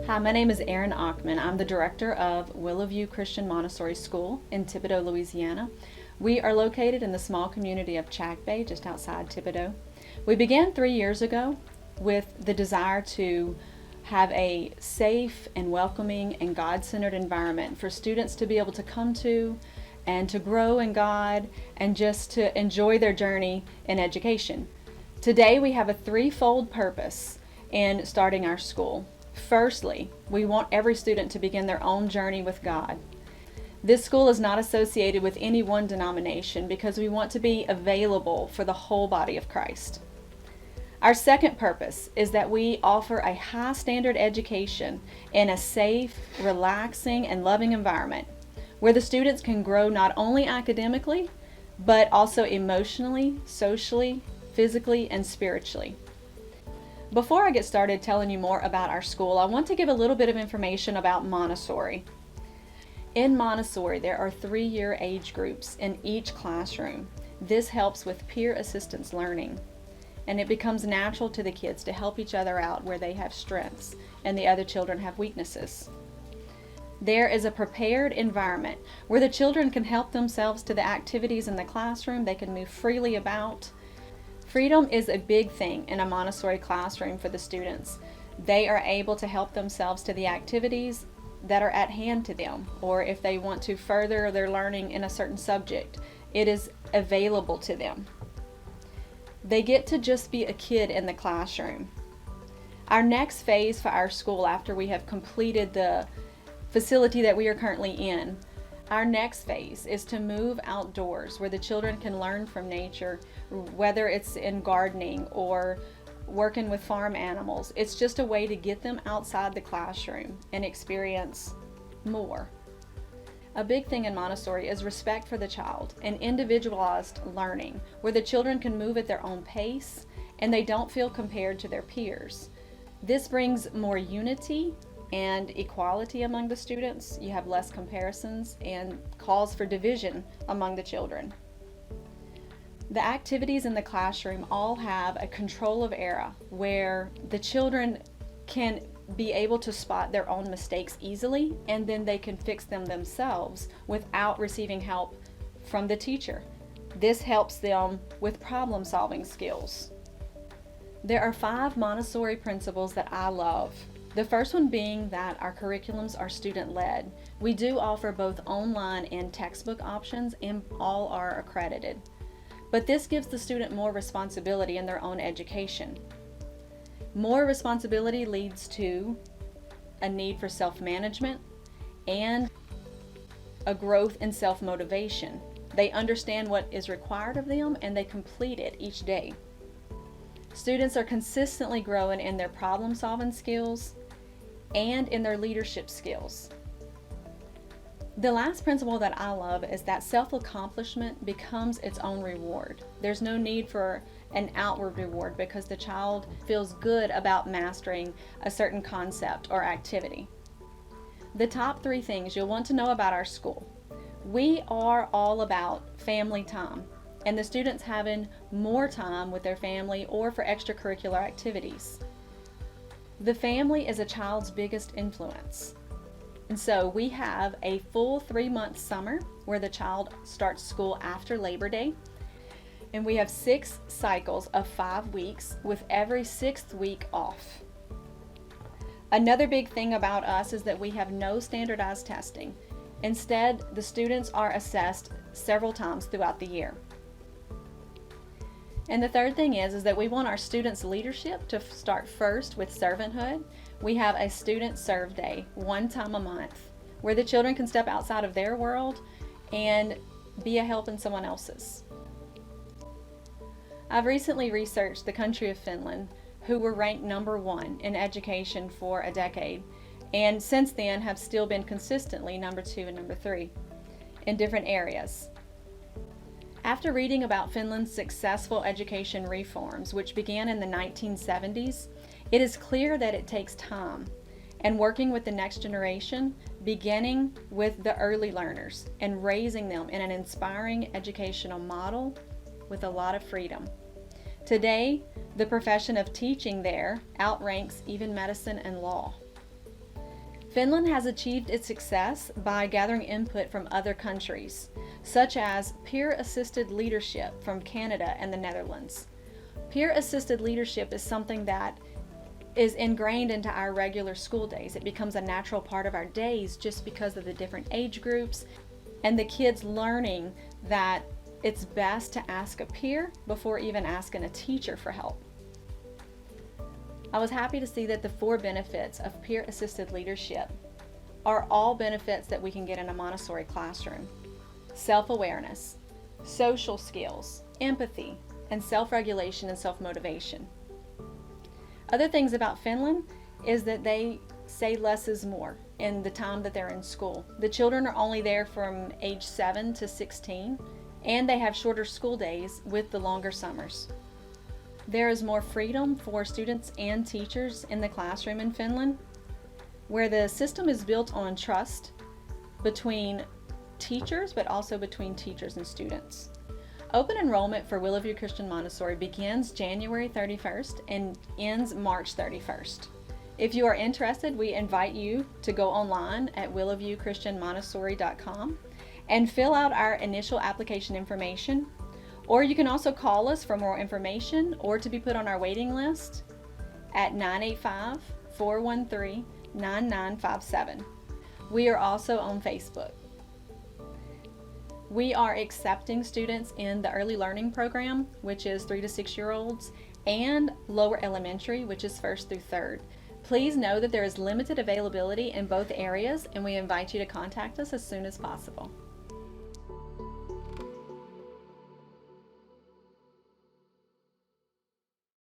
Hi, my name is Erin. I'm the director of WIllowview Christian Montessori School in Thibodaux, Louisiana. We are located in the small community of Chack Bay, just outside Thibodaux. We began 3 years ago with the desire to have a safe and welcoming and God-centered environment for students to be able to come to and to grow in God and just to enjoy their journey in education. Today we have a threefold purpose in starting our school. Firstly, we want every student to begin their own journey with God. This school is not associated with any one denomination because we want to be available for the whole body of Christ. Our second purpose is that we offer a high standard education in a safe, relaxing, and loving environment where the students can grow not only academically, but also emotionally, socially, physically, and spiritually. Before I get started telling you more about our school, I want to give a little bit of information about Montessori. In Montessori, there are 3-year age groups in each classroom. This helps with peer assistance learning, and it becomes natural to the kids to help each other out where they have strengths and the other children have weaknesses. There is a prepared environment where the children can help themselves to the activities in the classroom. They can move freely about. Freedom is a big thing in a Montessori classroom for the students. They are able to help themselves to the activities that are at hand to them, or if they want to further their learning in a certain subject, it is available to them. They get to just be a kid in the classroom. Our next phase for our school, after we have completed the facility that we are currently in, our next phase is to move outdoors where the children can learn from nature, whether it's in gardening or working with farm animals. It's just a way to get them outside the classroom and experience more. A big thing in Montessori is respect for the child and individualized learning, where the children can move at their own pace and they don't feel compared to their peers. This brings more unity and equality among the students. You have less comparisons and calls for division among the children. The activities in the classroom all have a control of error where the children can be able to spot their own mistakes easily, and then they can fix them themselves without receiving help from the teacher. This helps them with problem-solving skills. There are 5 Montessori principles that I love. The first one being that our curriculums are student-led. We do offer both online and textbook options, and all are accredited. But this gives the student more responsibility in their own education. More responsibility leads to a need for self-management and a growth in self-motivation. They understand what is required of them and they complete it each day. Students are consistently growing in their problem-solving skills and in their leadership skills. The last principle that I love is that self-accomplishment becomes its own reward. There's no need for an outward reward because the child feels good about mastering a certain concept or activity. The top 3 things you'll want to know about our school. We are all about family time and the students having more time with their family or for extracurricular activities. The family is a child's biggest influence. And so we have a full 3-month summer where the child starts school after Labor Day. And we have 6 cycles of 5 weeks with every 6th week off. Another big thing about us is that we have no standardized testing. Instead, the students are assessed several times throughout the year. And the third thing is that we want our students' leadership to start first with servanthood. We have a student serve day 1 time a month where the children can step outside of their world and be a help in someone else's. I've recently researched the country of Finland, who were ranked number 1 in education for a decade, and since then have still been consistently number 2 and number 3 in different areas. After reading about Finland's successful education reforms, which began in the 1970s, it is clear that it takes time and working with the next generation, beginning with the early learners and raising them in an inspiring educational model with a lot of freedom. Today, the profession of teaching there outranks even medicine and law. Finland has achieved its success by gathering input from other countries, such as peer-assisted leadership from Canada and the Netherlands. Peer-assisted leadership is something that is ingrained into our regular school days. It becomes a natural part of our days just because of the different age groups and the kids learning that it's best to ask a peer before even asking a teacher for help. I was happy to see that the 4 benefits of peer-assisted leadership are all benefits that we can get in a Montessori classroom. Self-awareness, social skills, empathy, and self-regulation and self-motivation. Other things about Finland is that they say less is more in the time that they're in school. The children are only there from age 7 to 16, and they have shorter school days with the longer summers. There is more freedom for students and teachers in the classroom in Finland, where the system is built on trust between teachers, but also between teachers and students. Open enrollment for WIllowview Christian Montessori begins January 31st and ends March 31st. If you are interested, we invite you to go online at WIllowviewChristianMontessori.com and fill out our initial application information, or you can also call us for more information or to be put on our waiting list at 985-413-9957. We are also on Facebook. We are accepting students in the early learning program, which is 3 to 6 year olds, and lower elementary, which is 1st through 3rd. Please know that there is limited availability in both areas, and we invite you to contact us as soon as possible.